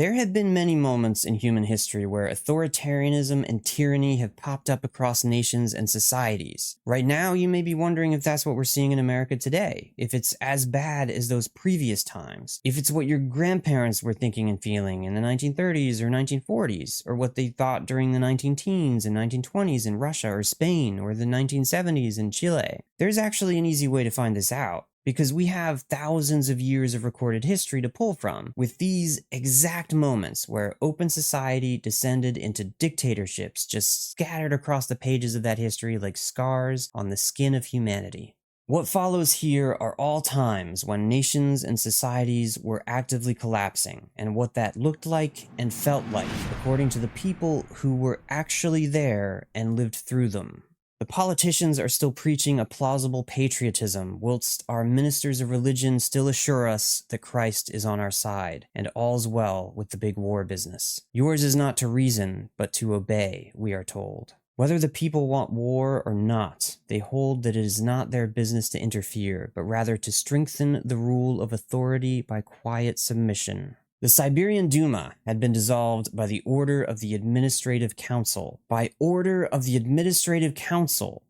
There have been many moments in human history where authoritarianism and tyranny have popped up across nations and societies. Right now, you may be wondering if that's what we're seeing in America today, if it's as bad as those previous times, if it's what your grandparents were thinking and feeling in the 1930s or 1940s, or what they thought during the 19-teens and 1920s in Russia or Spain, or the 1970s in Chile. There's actually an easy way to find this out, because we have thousands of years of recorded history to pull from, with these exact moments where open society descended into dictatorships just scattered across the pages of that history like scars on the skin of humanity. What follows here are all times when nations and societies were actively collapsing, and what that looked like and felt like according to the people who were actually there and lived through them. The politicians are still preaching a plausible patriotism, whilst our ministers of religion still assure us that Christ is on our side, and all's well with the big war business. Yours is not to reason, but to obey, we are told. Whether the people want war or not, they hold that it is not their business to interfere, but rather to strengthen the rule of authority by quiet submission. The Siberian Duma had been dissolved by the order of the Administrative Council. By order of the Administrative Council.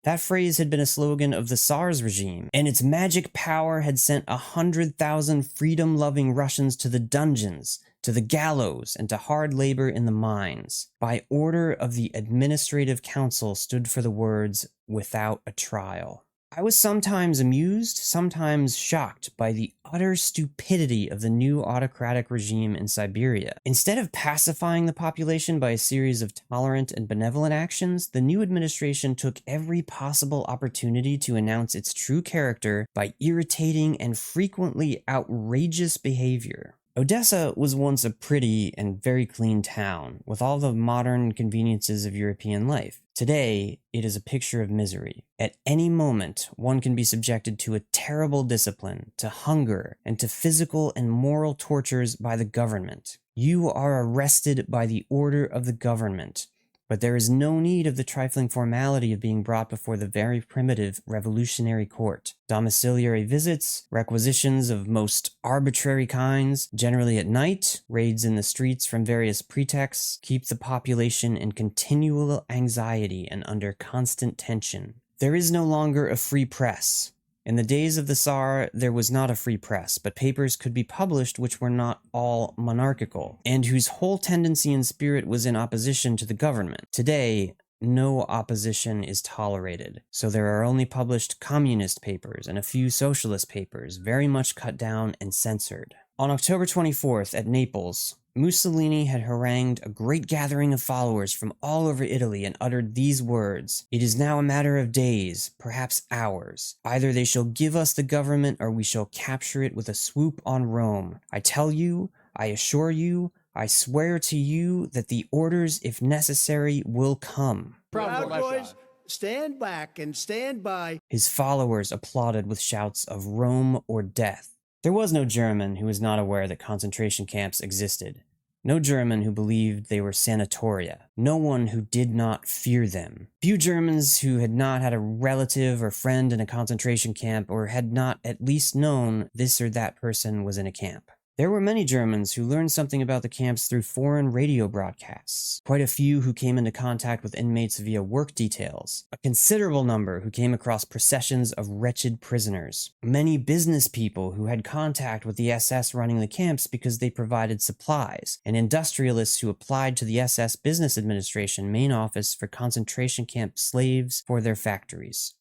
That phrase had been a slogan of the Tsar's regime, and its magic power had sent 100,000 freedom-loving Russians to the dungeons, to the gallows, and to hard labor in the mines. By order of the Administrative Council stood for the words, "without a trial." I was sometimes amused, sometimes shocked by the utter stupidity of the new autocratic regime in Siberia. Instead of pacifying the population by a series of tolerant and benevolent actions, the new administration took every possible opportunity to announce its true character by irritating and frequently outrageous behavior. Odessa was once a pretty and very clean town, with all the modern conveniences of European life. Today, it is a picture of misery. At any moment, one can be subjected to a terrible discipline, to hunger, and to physical and moral tortures by the government. You are arrested by the order of the government. But there is no need of the trifling formality of being brought before the very primitive revolutionary court. Domiciliary visits, requisitions of most arbitrary kinds, generally at night, raids in the streets from various pretexts, keep the population in continual anxiety and under constant tension. There is no longer a free press. In the days of the Tsar, there was not a free press, but papers could be published which were not all monarchical, and whose whole tendency and spirit was in opposition to the government. Today, no opposition is tolerated, so there are only published communist papers and a few socialist papers, very much cut down and censored. On October 24th at Naples, Mussolini had harangued a great gathering of followers from all over Italy and uttered these words: "It is now a matter of days, perhaps hours. Either they shall give us the government or we shall capture it with a swoop on Rome. I tell you, I assure you, I swear to you that the orders, if necessary, will come." Proud boys, stand back and stand by. His followers applauded with shouts of Rome or death. There was no German who was not aware that concentration camps existed. No German who believed they were sanatoria. No one who did not fear them. Few Germans who had not had a relative or friend in a concentration camp or had not at least known this or that person was in a camp. There were many Germans who learned something about the camps through foreign radio broadcasts, quite a few who came into contact with inmates via work details, a considerable number who came across processions of wretched prisoners, many business people who had contact with the SS running the camps because they provided supplies, and industrialists who applied to the SS Business Administration main office for concentration camp slaves for their factories.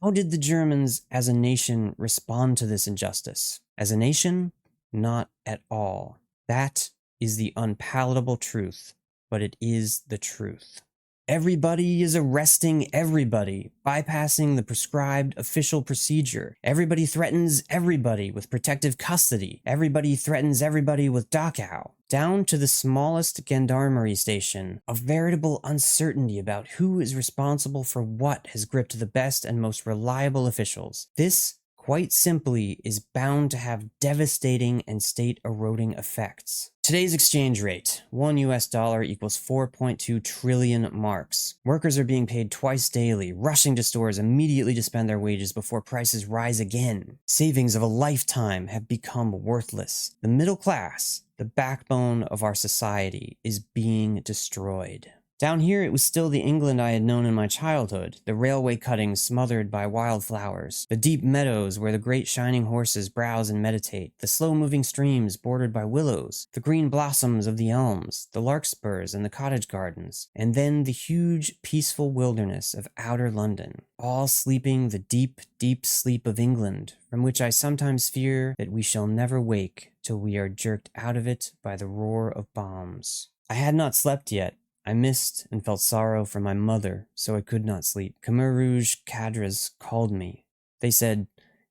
How did the Germans as a nation respond to this injustice? As a nation? Not at all. That is the unpalatable truth, but it is the truth. Everybody is arresting everybody, bypassing the prescribed official procedure. Everybody threatens everybody with protective custody. Everybody threatens everybody with Dachau. Down to the smallest gendarmerie station, a veritable uncertainty about who is responsible for what has gripped the best and most reliable officials. This, quite simply, is bound to have devastating and state-eroding effects. Today's exchange rate, $1 equals 4.2 trillion marks. Workers are being paid twice daily, rushing to stores immediately to spend their wages before prices rise again. Savings of a lifetime have become worthless. The middle class, The backbone of our society is being destroyed. Down here, it was still the England I had known in my childhood, the railway cuttings smothered by wildflowers, the deep meadows where the great shining horses browse and meditate, the slow-moving streams bordered by willows, the green blossoms of the elms, the larkspurs and the cottage gardens, and then the huge, peaceful wilderness of outer London, all sleeping the deep, deep sleep of England, from which I sometimes fear that we shall never wake till we are jerked out of it by the roar of bombs. I had not slept yet. I missed and felt sorrow for my mother, so I could not sleep. Khmer Rouge cadres called me. They said,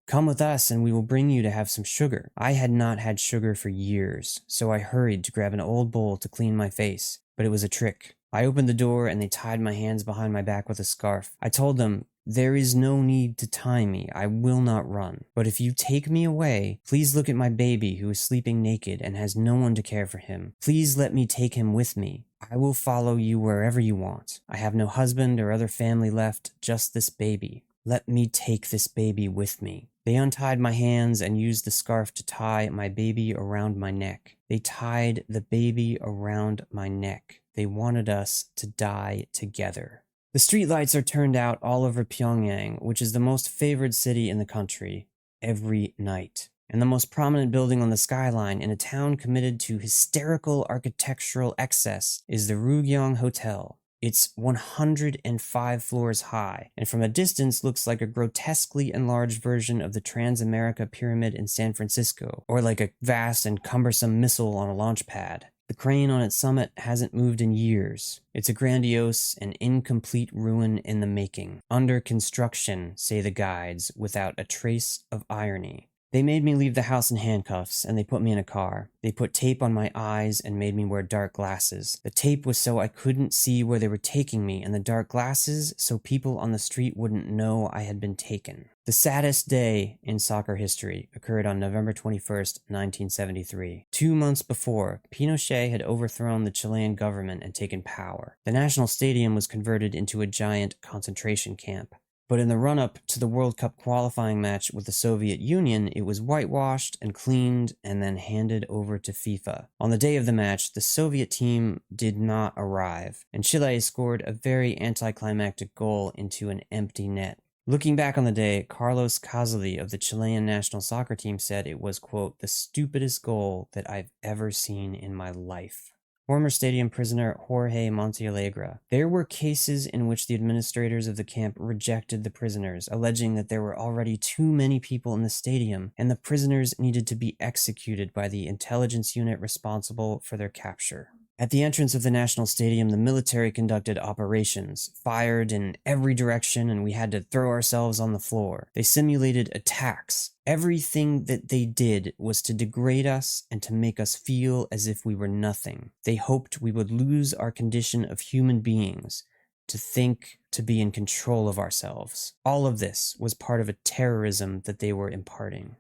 "Come with us and we will bring you to have some sugar." I had not had sugar for years, so I hurried to grab an old bowl to clean my face, but it was a trick. I opened the door and they tied my hands behind my back with a scarf. I told them, "There is no need to tie me. I will not run. But if you take me away, please look at my baby who is sleeping naked and has no one to care for him. Please let me take him with me. I will follow you wherever you want. I have no husband or other family left, just this baby. Let me take this baby with me." They untied my hands and used the scarf to tie my baby around my neck. They tied the baby around my neck. They wanted us to die together. The streetlights are turned out all over Pyongyang, which is the most favored city in the country, every night. And the most prominent building on the skyline in a town committed to hysterical architectural excess is the Rugyong Hotel. It's 105 floors high, and from a distance looks like a grotesquely enlarged version of the Transamerica Pyramid in San Francisco, or like a vast and cumbersome missile on a launch pad. The crane on its summit hasn't moved in years. It's a grandiose and incomplete ruin in the making. Under construction, say the guides, without a trace of irony. They made me leave the house in handcuffs, and they put me in a car. They put tape on my eyes and made me wear dark glasses. The tape was so I couldn't see where they were taking me, and the dark glasses so people on the street wouldn't know I had been taken. The saddest day in soccer history occurred on November 21st, 1973. 2 months before, Pinochet had overthrown the Chilean government and taken power. The national stadium was converted into a giant concentration camp. But in the run-up to the World Cup qualifying match with the Soviet Union, it was whitewashed and cleaned and then handed over to FIFA. On the day of the match, the Soviet team did not arrive, and Chile scored a very anticlimactic goal into an empty net. Looking back on the day, Carlos Caselli of the Chilean national soccer team said it was, quote, "the stupidest goal that I've ever seen in my life." Former stadium prisoner Jorge Montealegre. There were cases in which the administrators of the camp rejected the prisoners, alleging that there were already too many people in the stadium, and the prisoners needed to be executed by the intelligence unit responsible for their capture. At the entrance of the National Stadium, the military conducted operations, fired in every direction, and we had to throw ourselves on the floor. They simulated attacks. Everything that they did was to degrade us and to make us feel as if we were nothing. They hoped we would lose our condition of human beings, to think, to be in control of ourselves. All of this was part of a terrorism that they were imparting.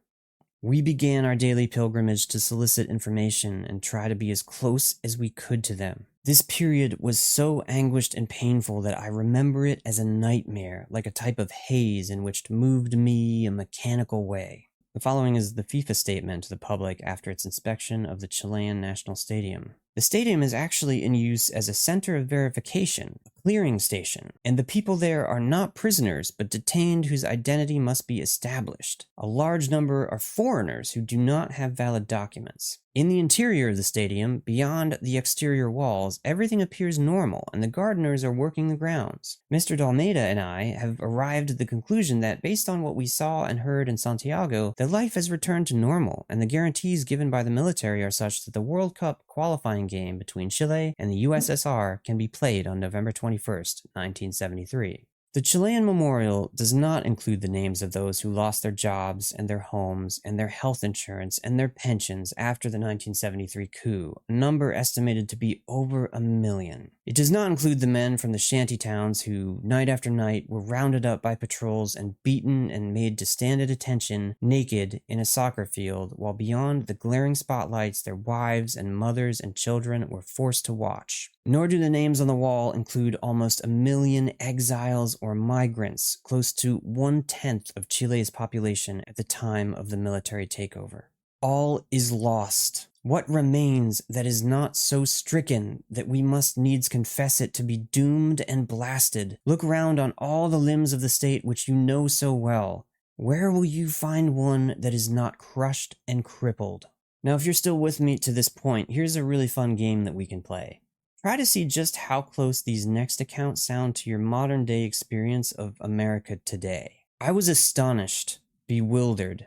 We began our daily pilgrimage to solicit information and try to be as close as we could to them. This period was so anguished and painful that I remember it as a nightmare, like a type of haze in which moved me a mechanical way. The following is the FIFA statement to the public after its inspection of the Chilean National Stadium. The stadium is actually in use as a center of verification, a clearing station, and the people there are not prisoners but detained whose identity must be established. A large number are foreigners who do not have valid documents. In the interior of the stadium, beyond the exterior walls, everything appears normal and the gardeners are working the grounds. Mr. Dalmeida and I have arrived at the conclusion that based on what we saw and heard in Santiago, that life has returned to normal and the guarantees given by the military are such that the World Cup qualifying game between Chile and the USSR can be played on November 21st, 1973. The Chilean memorial does not include the names of those who lost their jobs and their homes and their health insurance and their pensions after the 1973 coup, a number estimated to be over 1 million. It does not include the men from the shanty towns who, night after night, were rounded up by patrols and beaten and made to stand at attention, naked, in a soccer field, while beyond the glaring spotlights their wives and mothers and children were forced to watch. Nor do the names on the wall include almost 1 million exiles or migrants, close to 1/10 of Chile's population at the time of the military takeover. All is lost. What remains that is not so stricken that we must needs confess it to be doomed and blasted? Look round on all the limbs of the state which you know so well. Where will you find one that is not crushed and crippled? Now, if you're still with me to this point, here's a really fun game that we can play. Try to see just how close these next accounts sound to your modern day experience of America today. I was astonished, bewildered.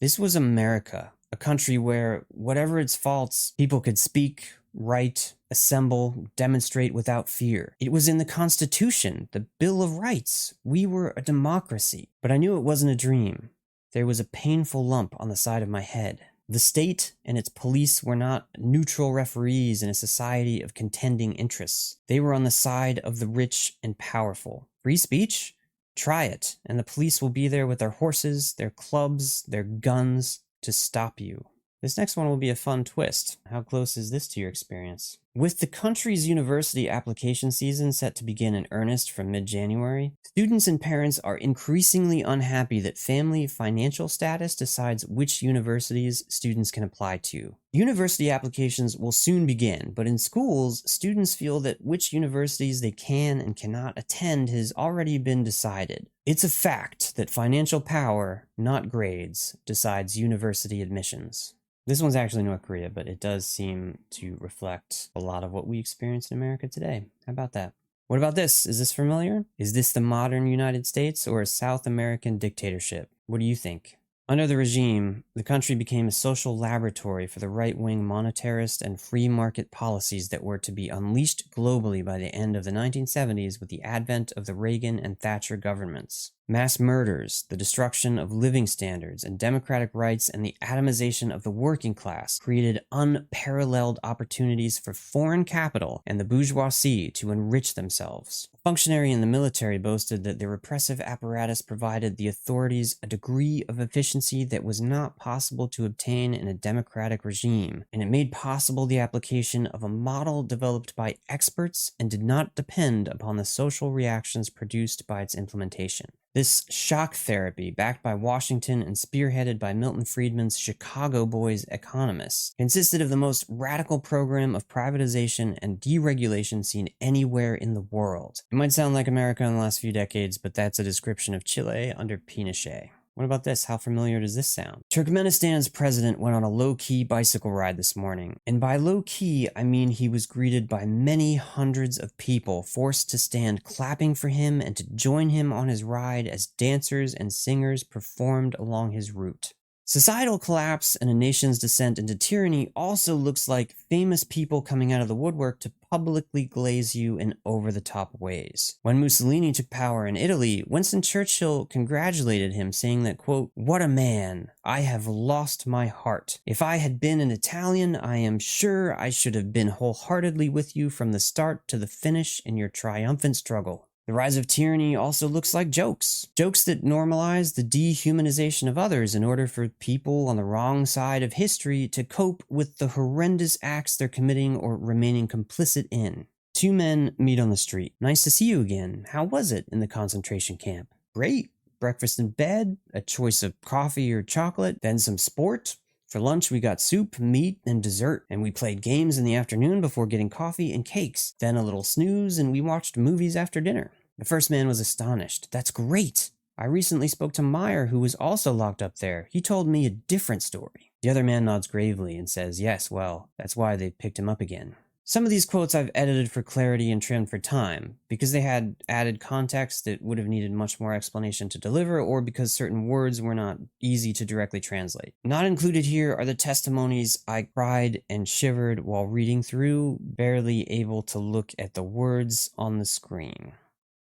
This was America, a country where, whatever its faults, people could speak, write, assemble, demonstrate without fear. It was in the Constitution, the Bill of Rights. We were a democracy. But I knew it wasn't a dream. There was a painful lump on the side of my head. The state and its police were not neutral referees in a society of contending interests. They were on the side of the rich and powerful. Free speech? Try it, and the police will be there with their horses, their clubs, their guns to stop you. This next one will be a fun twist. How close is this to your experience? With the country's university application season set to begin in earnest from mid-January, students and parents are increasingly unhappy that family financial status decides which universities students can apply to. University applications will soon begin, but in schools, students feel that which universities they can and cannot attend has already been decided. It's a fact that financial power, not grades, decides university admissions. This one's actually North Korea, but it does seem to reflect a lot of what we experience in America today. How about that? What about this? Is this familiar? Is this the modern United States or a South American dictatorship? What do you think? Under the regime, the country became a social laboratory for the right-wing monetarist and free market policies that were to be unleashed globally by the end of the 1970s with the advent of the Reagan and Thatcher governments. Mass murders, the destruction of living standards and democratic rights, and the atomization of the working class created unparalleled opportunities for foreign capital and the bourgeoisie to enrich themselves. A functionary in the military boasted that the repressive apparatus provided the authorities a degree of efficiency that was not possible to obtain in a democratic regime, and it made possible the application of a model developed by experts and did not depend upon the social reactions produced by its implementation. This shock therapy, backed by Washington and spearheaded by Milton Friedman's Chicago Boys economists, consisted of the most radical program of privatization and deregulation seen anywhere in the world. It might sound like America in the last few decades, but that's a description of Chile under Pinochet. What about this? How familiar does this sound? Turkmenistan's president went on a low-key bicycle ride this morning. And by low-key, I mean he was greeted by many hundreds of people forced to stand clapping for him and to join him on his ride as dancers and singers performed along his route. Societal collapse and a nation's descent into tyranny also looks like famous people coming out of the woodwork to publicly glaze you in over-the-top ways. When Mussolini took power in Italy, Winston Churchill congratulated him, saying that, quote, "What a man! I have lost my heart. If I had been an Italian, I am sure I should have been wholeheartedly with you from the start to the finish in your triumphant struggle." The rise of tyranny also looks like jokes. Jokes that normalize the dehumanization of others in order for people on the wrong side of history to cope with the horrendous acts they're committing or remaining complicit in. Two men meet on the street. "Nice to see you again. How was it in the concentration camp?" "Great. Breakfast in bed, a choice of coffee or chocolate, then some sport. For lunch, we got soup, meat, and dessert, and we played games in the afternoon before getting coffee and cakes. Then a little snooze, and we watched movies after dinner." The first man was astonished. "That's great. I recently spoke to Meyer, who was also locked up there. He told me a different story." The other man nods gravely and says, "Yes, well, that's why they picked him up again." Some of these quotes I've edited for clarity and trimmed for time, because they had added context that would have needed much more explanation to deliver, or because certain words were not easy to directly translate. Not included here are the testimonies I cried and shivered while reading through, barely able to look at the words on the screen.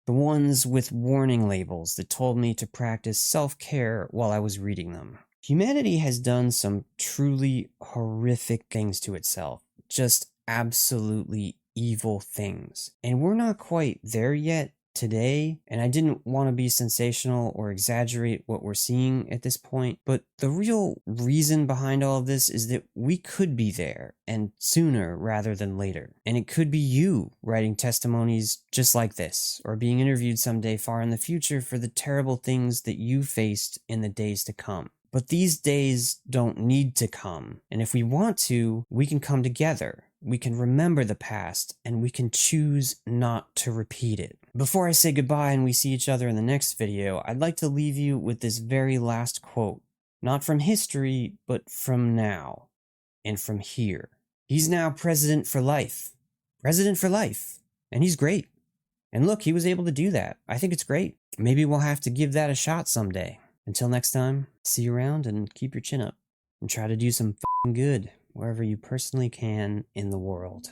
The ones with warning labels that told me to practice self-care while I was reading them. Humanity has done some truly horrific things to itself. Just absolutely evil things. And we're not quite there yet today, and I didn't want to be sensational or exaggerate what we're seeing at this point, but the real reason behind all of this is that we could be there, and sooner rather than later. And it could be you writing testimonies just like this, or being interviewed someday far in the future for the terrible things that you faced in the days to come. But these days don't need to come. And if we want to, we can come together. We can remember the past, and we can choose not to repeat it. Before I say goodbye and we see each other in the next video, I'd like to leave you with this very last quote. Not from history, but from now. And from here. He's now president for life. President for life. And he's great. And look, he was able to do that. I think it's great. Maybe we'll have to give that a shot someday. Until next time, see you around and keep your chin up. And try to do some f***ing good wherever you personally can in the world.